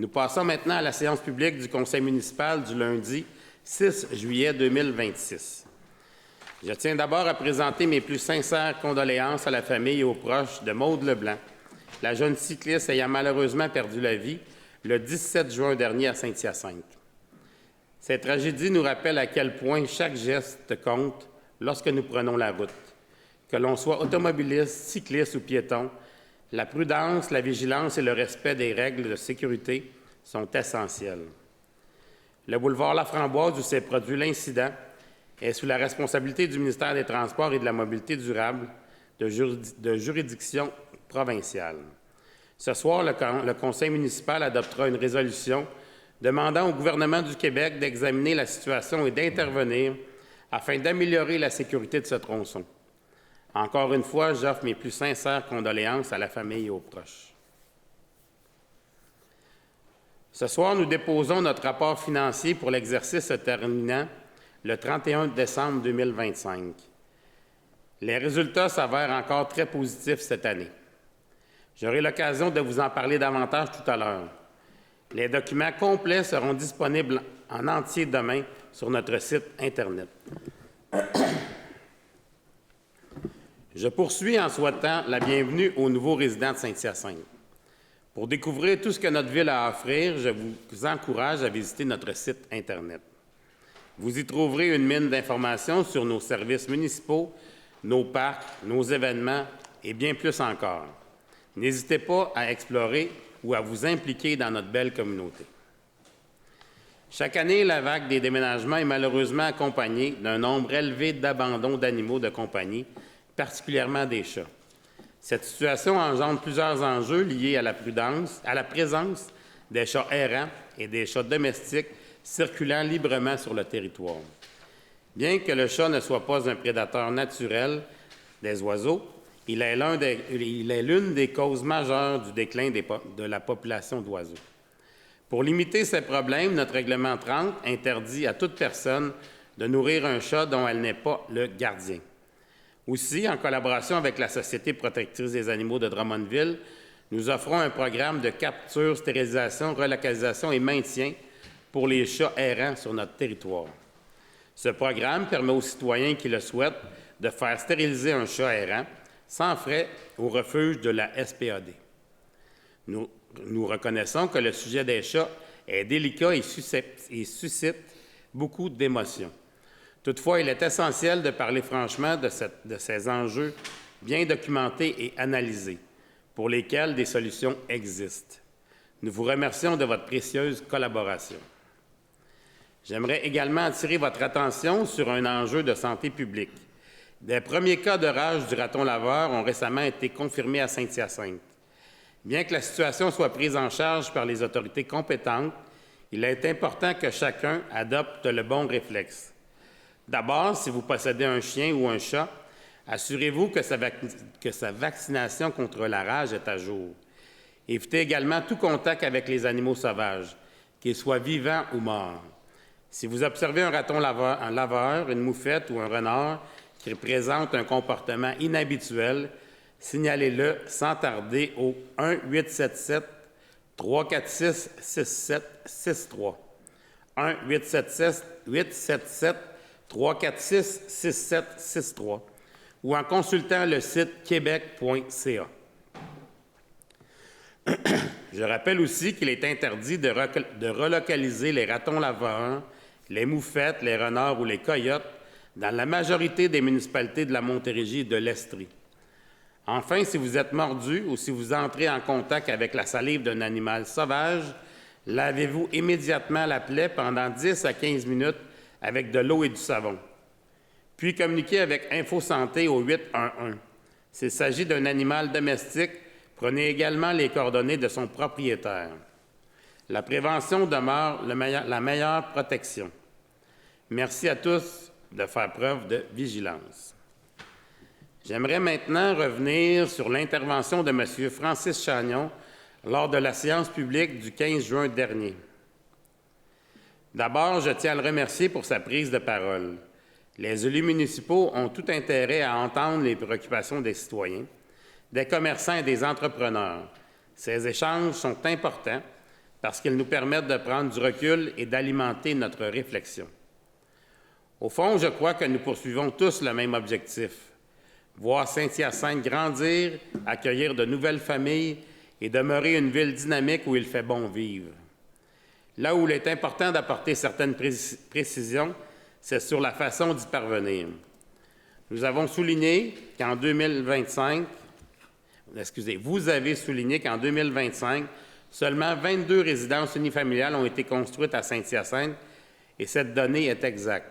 Nous passons maintenant à la séance publique du Conseil municipal du lundi 6 juillet 2026. Je tiens d'abord à présenter mes plus sincères condoléances à la famille et aux proches de Maude Leblanc, la jeune cycliste ayant malheureusement perdu la vie le 17 juin dernier à Saint-Hyacinthe. Cette tragédie nous rappelle à quel point chaque geste compte lorsque nous prenons la route. Que l'on soit automobiliste, cycliste ou piéton, la prudence, la vigilance et le respect des règles de sécurité sont essentiels. Le boulevard Laframboise, où s'est produit l'incident, est sous la responsabilité du ministère des Transports et de la Mobilité durable de juridiction provinciale. Ce soir, le Conseil municipal adoptera une résolution demandant au gouvernement du Québec d'examiner la situation et d'intervenir afin d'améliorer la sécurité de ce tronçon. Encore une fois, j'offre mes plus sincères condoléances à la famille et aux proches. Ce soir, nous déposons notre rapport financier pour l'exercice se terminant le 31 décembre 2025. Les résultats s'avèrent encore très positifs cette année. J'aurai l'occasion de vous en parler davantage tout à l'heure. Les documents complets seront disponibles en entier demain sur notre site Internet. Je poursuis en souhaitant la bienvenue aux nouveaux résidents de Saint-Hyacinthe. Pour découvrir tout ce que notre ville a à offrir, je vous encourage à visiter notre site Internet. Vous y trouverez une mine d'informations sur nos services municipaux, nos parcs, nos événements et bien plus encore. N'hésitez pas à explorer ou à vous impliquer dans notre belle communauté. Chaque année, la vague des déménagements est malheureusement accompagnée d'un nombre élevé d'abandons d'animaux de compagnie, particulièrement des chats. Cette situation engendre plusieurs enjeux liés à la présence des chats errants et des chats domestiques circulant librement sur le territoire. Bien que le chat ne soit pas un prédateur naturel des oiseaux, il est l'une des causes majeures du déclin de la population d'oiseaux. Pour limiter ces problèmes, notre règlement 30 interdit à toute personne de nourrir un chat dont elle n'est pas le gardien. Aussi, en collaboration avec la Société protectrice des animaux de Drummondville, nous offrons un programme de capture, stérilisation, relocalisation et maintien pour les chats errants sur notre territoire. Ce programme permet aux citoyens qui le souhaitent de faire stériliser un chat errant sans frais au refuge de la SPAD. Nous reconnaissons que le sujet des chats est délicat et suscite beaucoup d'émotions. Toutefois, il est essentiel de parler franchement de ces enjeux bien documentés et analysés, pour lesquels des solutions existent. Nous vous remercions de votre précieuse collaboration. J'aimerais également attirer votre attention sur un enjeu de santé publique. Des premiers cas de rage du raton laveur ont récemment été confirmés à Saint-Hyacinthe. Bien que la situation soit prise en charge par les autorités compétentes, il est important que chacun adopte le bon réflexe. D'abord, si vous possédez un chien ou un chat, assurez-vous que sa vaccination contre la rage est à jour. Évitez également tout contact avec les animaux sauvages, qu'ils soient vivants ou morts. Si vous observez un raton laveur, une moufette ou un renard qui présente un comportement inhabituel, signalez-le sans tarder au 1-877-346-6763. 1-877-346-6763 ou en consultant le site québec.ca. Je rappelle aussi qu'il est interdit de relocaliser les ratons laveurs, les moufettes, les renards ou les coyotes dans la majorité des municipalités de la Montérégie et de l'Estrie. Enfin, si vous êtes mordu ou si vous entrez en contact avec la salive d'un animal sauvage, lavez-vous immédiatement la plaie pendant 10 à 15 minutes avec de l'eau et du savon. Puis communiquez avec InfoSanté au 811. S'il s'agit d'un animal domestique, prenez également les coordonnées de son propriétaire. La prévention demeure la meilleure protection. Merci à tous de faire preuve de vigilance. J'aimerais maintenant revenir sur l'intervention de M. Francis Chagnon lors de la séance publique du 15 juin dernier. D'abord, je tiens à le remercier pour sa prise de parole. Les élus municipaux ont tout intérêt à entendre les préoccupations des citoyens, des commerçants et des entrepreneurs. Ces échanges sont importants parce qu'ils nous permettent de prendre du recul et d'alimenter notre réflexion. Au fond, je crois que nous poursuivons tous le même objectif: voir Saint-Hyacinthe grandir, accueillir de nouvelles familles et demeurer une ville dynamique où il fait bon vivre. Là où il est important d'apporter certaines précisions, c'est sur la façon d'y parvenir. Vous avez souligné qu'en 2025, seulement 22 résidences unifamiliales ont été construites à Saint-Hyacinthe et cette donnée est exacte.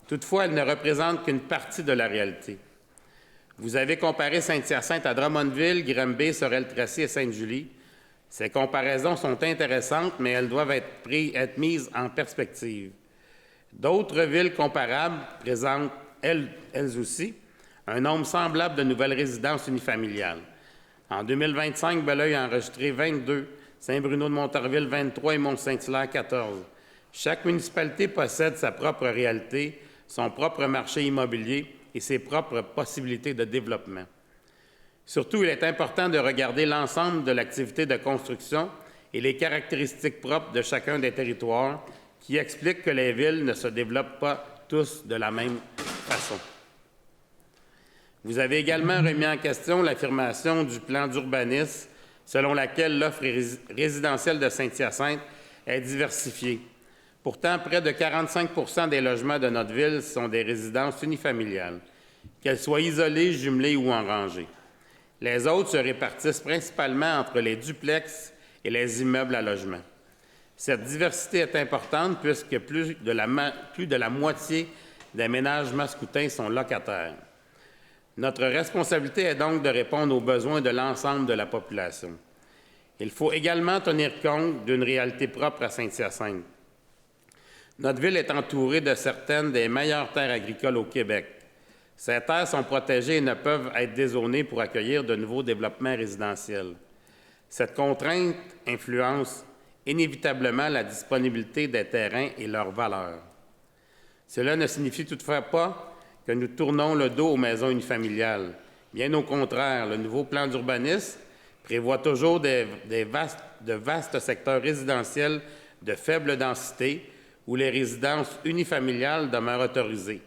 Toutefois, elle ne représente qu'une partie de la réalité. Vous avez comparé Saint-Hyacinthe à Drummondville, Granby, Sorel-Tracy et Sainte-Julie. Ces comparaisons sont intéressantes, mais elles doivent être mises en perspective. D'autres villes comparables présentent, elles aussi, un nombre semblable de nouvelles résidences unifamiliales. En 2025, Belleuil a enregistré 22, Saint-Bruno-de-Montarville 23 et Mont-Saint-Hilaire 14. Chaque municipalité possède sa propre réalité, son propre marché immobilier et ses propres possibilités de développement. Surtout, il est important de regarder l'ensemble de l'activité de construction et les caractéristiques propres de chacun des territoires qui expliquent que les villes ne se développent pas tous de la même façon. Vous avez également remis en question l'affirmation du plan d'urbanisme selon laquelle l'offre résidentielle de Saint-Hyacinthe est diversifiée. Pourtant, près de 45 des logements de notre ville sont des résidences unifamiliales, qu'elles soient isolées, jumelées ou en rangée. Les autres se répartissent principalement entre les duplex et les immeubles à logement. Cette diversité est importante puisque plus de la moitié des ménages mascoutins sont locataires. Notre responsabilité est donc de répondre aux besoins de l'ensemble de la population. Il faut également tenir compte d'une réalité propre à Saint-Hyacinthe. Notre ville est entourée de certaines des meilleures terres agricoles au Québec. Ces terres sont protégées et ne peuvent être dézonées pour accueillir de nouveaux développements résidentiels. Cette contrainte influence inévitablement la disponibilité des terrains et leur valeur. Cela ne signifie toutefois pas que nous tournons le dos aux maisons unifamiliales. Bien au contraire, le nouveau plan d'urbanisme prévoit toujours de vastes secteurs résidentiels de faible densité où les résidences unifamiliales demeurent autorisées,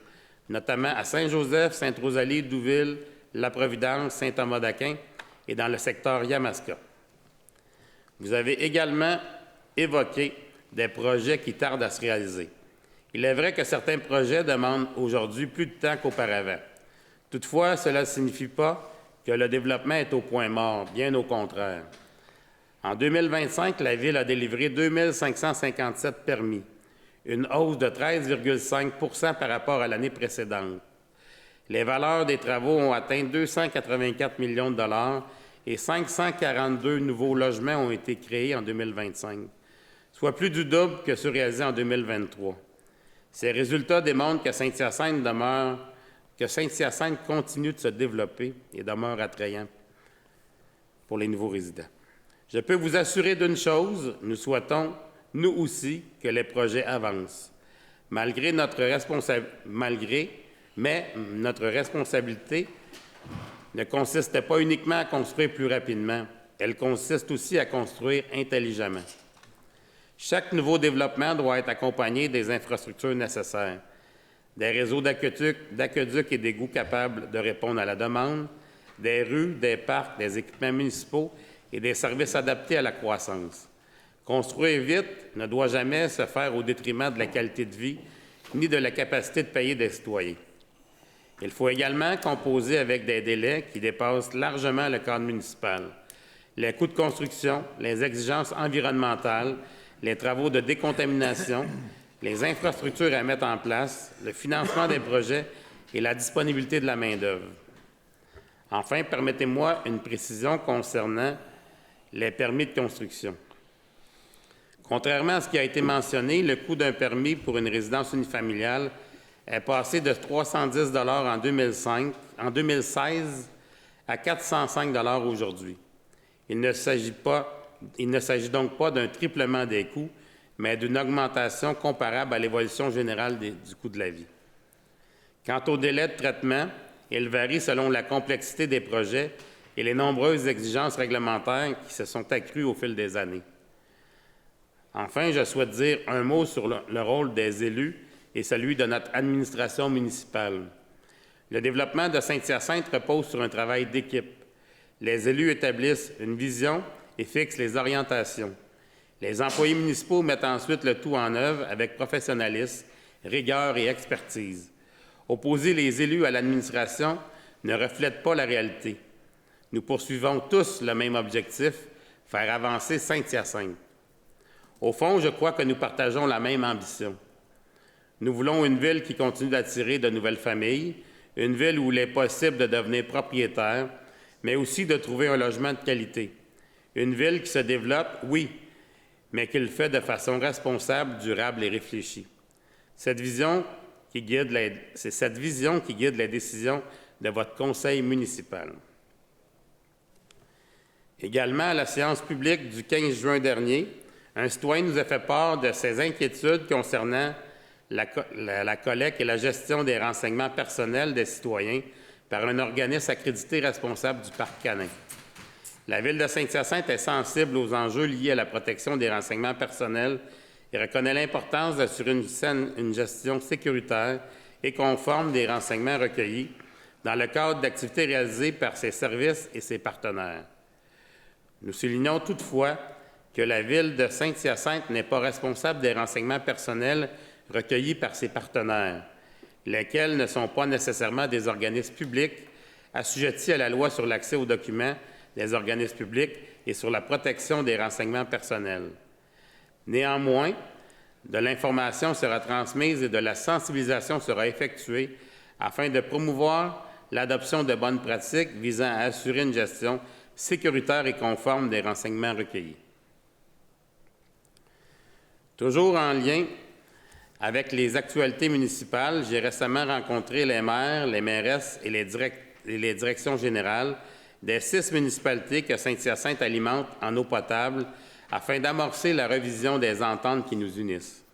notamment à Saint-Joseph, Sainte-Rosalie, Douville, La-Providence, Saint-Thomas-d'Aquin et dans le secteur Yamaska. Vous avez également évoqué des projets qui tardent à se réaliser. Il est vrai que certains projets demandent aujourd'hui plus de temps qu'auparavant. Toutefois, cela ne signifie pas que le développement est au point mort, bien au contraire. En 2025, la Ville a délivré 2 557 permis, une hausse de 13,5 par rapport à l'année précédente. Les valeurs des travaux ont atteint 284 millions de dollars et 542 nouveaux logements ont été créés en 2025, soit plus du double que ceux réalisés en 2023. Ces résultats démontrent que Saint-Hyacinthe continue de se développer et demeure attrayant pour les nouveaux résidents. Je peux vous assurer d'une chose, nous souhaitons, nous aussi, que les projets avancent. Mais notre responsabilité ne consiste pas uniquement à construire plus rapidement, elle consiste aussi à construire intelligemment. Chaque nouveau développement doit être accompagné des infrastructures nécessaires, des réseaux d'aqueducs et d'égouts capables de répondre à la demande, des rues, des parcs, des équipements municipaux et des services adaptés à la croissance. Construire vite ne doit jamais se faire au détriment de la qualité de vie ni de la capacité de payer des citoyens. Il faut également composer avec des délais qui dépassent largement le cadre municipal. Les coûts de construction, les exigences environnementales, les travaux de décontamination, les infrastructures à mettre en place, le financement des projets et la disponibilité de la main-d'œuvre. Enfin, permettez-moi une précision concernant les permis de construction. Contrairement à ce qui a été mentionné, le coût d'un permis pour une résidence unifamiliale est passé de 310 en 2016 à 405 aujourd'hui. Il ne s'agit donc pas d'un triplement des coûts, mais d'une augmentation comparable à l'évolution générale du coût de la vie. Quant au délai de traitement, il varie selon la complexité des projets et les nombreuses exigences réglementaires qui se sont accrues au fil des années. Enfin, je souhaite dire un mot sur le rôle des élus et celui de notre administration municipale. Le développement de Saint-Hyacinthe repose sur un travail d'équipe. Les élus établissent une vision et fixent les orientations. Les employés municipaux mettent ensuite le tout en œuvre avec professionnalisme, rigueur et expertise. Opposer les élus à l'administration ne reflète pas la réalité. Nous poursuivons tous le même objectif, faire avancer Saint-Hyacinthe. Au fond, je crois que nous partageons la même ambition. Nous voulons une ville qui continue d'attirer de nouvelles familles, une ville où il est possible de devenir propriétaire, mais aussi de trouver un logement de qualité. Une ville qui se développe, oui, mais qui le fait de façon responsable, durable et réfléchie. C'est cette vision qui guide les décisions de votre conseil municipal. Également, à la séance publique du 15 juin dernier, un citoyen nous a fait part de ses inquiétudes concernant la collecte et la gestion des renseignements personnels des citoyens par un organisme accrédité responsable du parc canin. La Ville de Saint-Hyacinthe est sensible aux enjeux liés à la protection des renseignements personnels et reconnaît l'importance d'assurer une gestion sécuritaire et conforme des renseignements recueillis dans le cadre d'activités réalisées par ses services et ses partenaires. Nous soulignons toutefois que la Ville de Saint-Hyacinthe n'est pas responsable des renseignements personnels recueillis par ses partenaires, lesquels ne sont pas nécessairement des organismes publics assujettis à la loi sur l'accès aux documents des organismes publics et sur la protection des renseignements personnels. Néanmoins, de l'information sera transmise et de la sensibilisation sera effectuée afin de promouvoir l'adoption de bonnes pratiques visant à assurer une gestion sécuritaire et conforme des renseignements recueillis. Toujours en lien avec les actualités municipales, j'ai récemment rencontré les maires, les mairesses et les directions générales des 6 municipalités que Saint-Hyacinthe alimente en eau potable afin d'amorcer la revision des ententes qui nous unissent.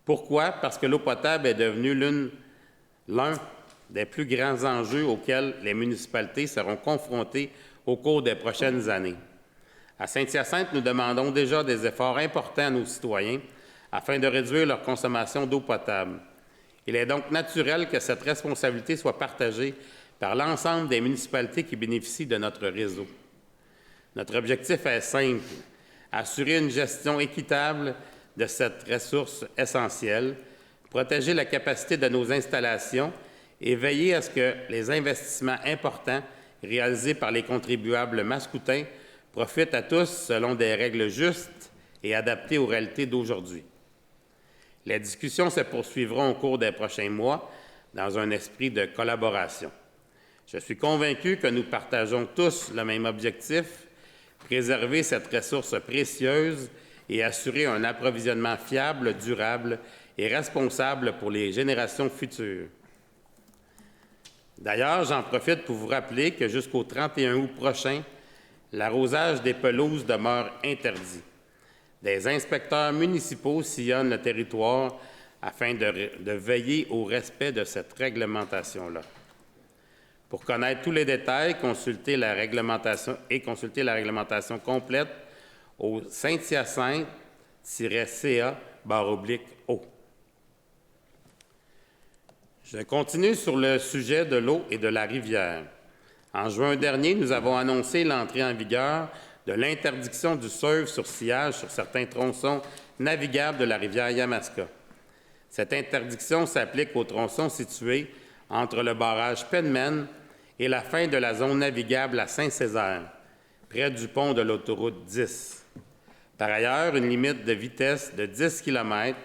Pourquoi? Parce que l'eau potable est devenue l'un des plus grands enjeux auxquels les municipalités seront confrontées au cours des prochaines années. À Saint-Hyacinthe, nous demandons déjà des efforts importants à nos citoyens afin de réduire leur consommation d'eau potable. Il est donc naturel que cette responsabilité soit partagée par l'ensemble des municipalités qui bénéficient de notre réseau. Notre objectif est simple, assurer une gestion équitable de cette ressource essentielle, protéger la capacité de nos installations et veiller à ce que les investissements importants réalisés par les contribuables mascoutains profitent à tous selon des règles justes et adaptées aux réalités d'aujourd'hui. Les discussions se poursuivront au cours des prochains mois dans un esprit de collaboration. Je suis convaincu que nous partageons tous le même objectif, préserver cette ressource précieuse et assurer un approvisionnement fiable, durable et responsable pour les générations futures. D'ailleurs, j'en profite pour vous rappeler que jusqu'au 31 août prochain, l'arrosage des pelouses demeure interdit. Des inspecteurs municipaux sillonnent le territoire afin de veiller au respect de cette réglementation-là. Pour connaître tous les détails, consultez la réglementation complète au sainthyacinthe-ca/O. Je continue sur le sujet de l'eau et de la rivière. En juin dernier, nous avons annoncé l'entrée en vigueur de l'interdiction du surf sur sillage sur certains tronçons navigables de la rivière Yamaska. Cette interdiction s'applique aux tronçons situés entre le barrage Penman et la fin de la zone navigable à Saint-Césaire, près du pont de l'autoroute 10. Par ailleurs, une limite de vitesse de 10 km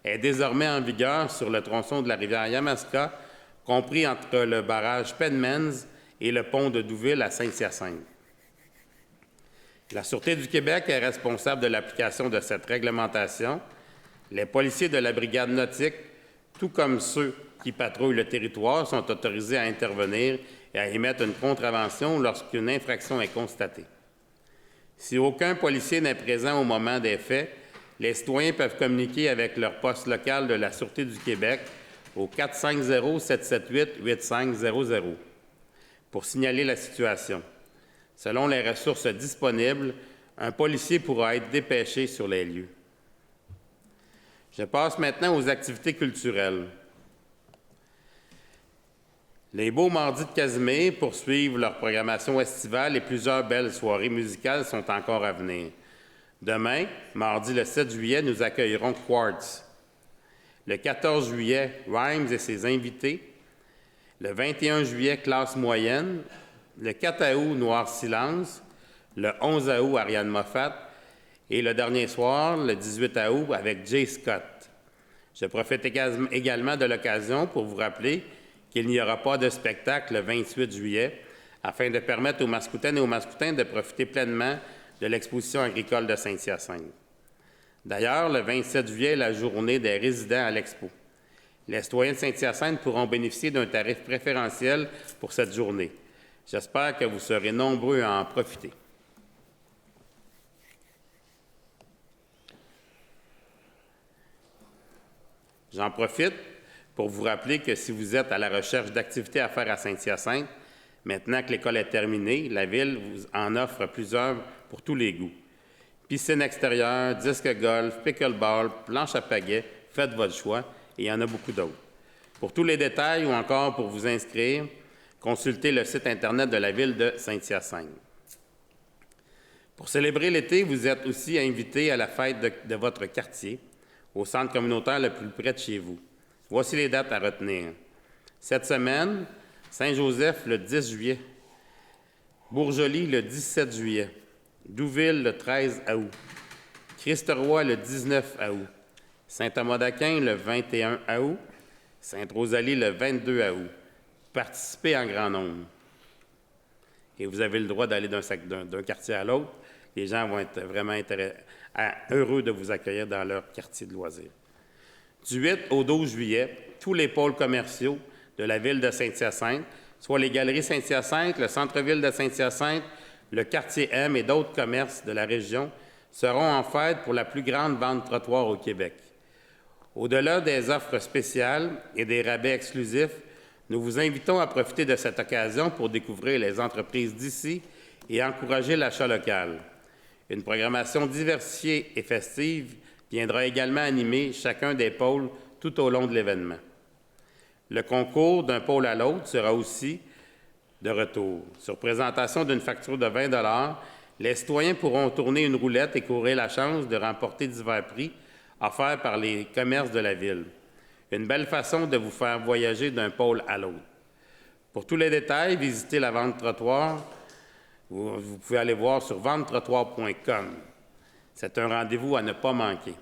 est désormais en vigueur sur le tronçon de la rivière Yamaska, compris entre le barrage Penmans et le pont de Douville à Saint-Hyacinthe. La Sûreté du Québec est responsable de l'application de cette réglementation. Les policiers de la brigade nautique, tout comme ceux qui patrouillent le territoire, sont autorisés à intervenir et à émettre une contravention lorsqu'une infraction est constatée. Si aucun policier n'est présent au moment des faits, les citoyens peuvent communiquer avec leur poste local de la Sûreté du Québec au 450-778-8500 pour signaler la situation. Selon les ressources disponibles, un policier pourra être dépêché sur les lieux. Je passe maintenant aux activités culturelles. Les Beaux Mardis de Casimir poursuivent leur programmation estivale et plusieurs belles soirées musicales sont encore à venir. Demain, mardi le 7 juillet, nous accueillerons Quartz. Le 14 juillet, Rhymes et ses invités. Le 21 juillet, Classe moyenne. Le 4 août, Noir Silence. Le 11 août, Ariane Moffat. Et le dernier soir, le 18 août, avec Jay Scott. Je profite également de l'occasion pour vous rappeler qu'il n'y aura pas de spectacle le 28 juillet, afin de permettre aux Mascoutaines et aux Mascoutains de profiter pleinement de l'exposition agricole de Saint-Hyacinthe. D'ailleurs, le 27 juillet est la journée des résidents à l'Expo. Les citoyens de Saint-Hyacinthe pourront bénéficier d'un tarif préférentiel pour cette journée. J'espère que vous serez nombreux à en profiter. J'en profite pour vous rappeler que si vous êtes à la recherche d'activités à faire à Saint-Hyacinthe, maintenant que l'école est terminée, la Ville vous en offre plusieurs pour tous les goûts. Piscine extérieure, disque golf, pickleball, planche à pagaie, faites votre choix et il y en a beaucoup d'autres. Pour tous les détails ou encore pour vous inscrire, consultez le site Internet de la Ville de Saint-Hyacinthe. Pour célébrer l'été, vous êtes aussi invité à la fête de votre quartier, au centre communautaire le plus près de chez vous. Voici les dates à retenir. Cette semaine, Saint-Joseph le 10 juillet, Bourgeolis le 17 juillet, Douville le 13 août, Christ-Roi le 19 août, Saint-Thomas d'Aquin le 21 août, Sainte-Rosalie le 22 août. Participez en grand nombre. Et vous avez le droit d'aller d'un quartier à l'autre. Les gens vont être vraiment heureux de vous accueillir dans leur quartier de loisirs. Du 8 au 12 juillet, tous les pôles commerciaux de la Ville de Saint-Hyacinthe, soit les Galeries Saint-Hyacinthe, le centre-ville de Saint-Hyacinthe, le quartier M et d'autres commerces de la région, seront en fête pour la plus grande vente trottoir au Québec. Au-delà des offres spéciales et des rabais exclusifs, nous vous invitons à profiter de cette occasion pour découvrir les entreprises d'ici et encourager l'achat local. Une programmation diversifiée et festive viendra également animer chacun des pôles tout au long de l'événement. Le concours d'un pôle à l'autre sera aussi de retour. Sur présentation d'une facture de 20 $, les citoyens pourront tourner une roulette et courir la chance de remporter divers prix offerts par les commerces de la Ville. Une belle façon de vous faire voyager d'un pôle à l'autre. Pour tous les détails, visitez la vente trottoir. Vous pouvez aller voir sur ventetrottoir.com. C'est un rendez-vous à ne pas manquer.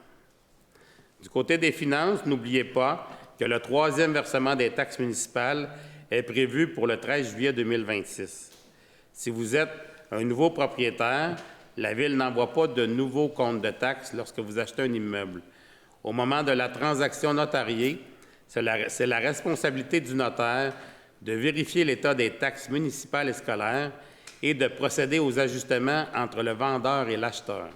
Du côté des finances, n'oubliez pas que le 3e versement des taxes municipales est prévu pour le 13 juillet 2026. Si vous êtes un nouveau propriétaire, la Ville n'envoie pas de nouveau compte de taxes lorsque vous achetez un immeuble. Au moment de la transaction notariée, c'est la responsabilité du notaire de vérifier l'état des taxes municipales et scolaires et de procéder aux ajustements entre le vendeur et l'acheteur.